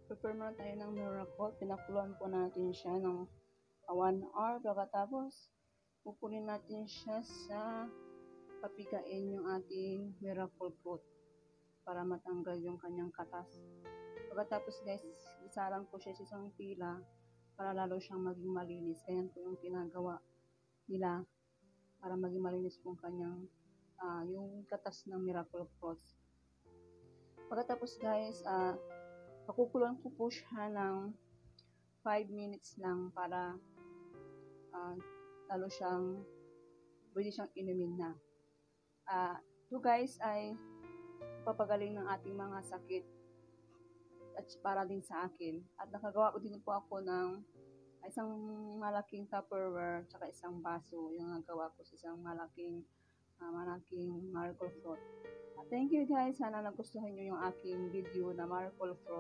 Prepare muna tayo ng miracle. Pinakuluan po natin siya ng 1 hour. Pagkatapos, pupunin natin siya sa papigain yung ating miracle fruit para matanggal yung kanyang katas. Pagkatapos guys, isalang ko siya sa isang pila para lalo siyang maging malinis. Ganyan po yung ginagawa nila para maging malinis po kanyang yung katas ng miracle fruits. Pagkatapos guys, pakukuluan ko po siya ng 5 minutes lang para lalo siyang pwede siyang inumin na. Ito guys ay papagaling ng ating mga sakit at para din sa akin. At nakagawa ko din po ako ng isang malaking Tupperware tsaka isang baso. Yung nagawa ko sa isang malaking miracle fruit. Thank you guys. Sana nagustuhan nyo yung aking video na miracle fruit.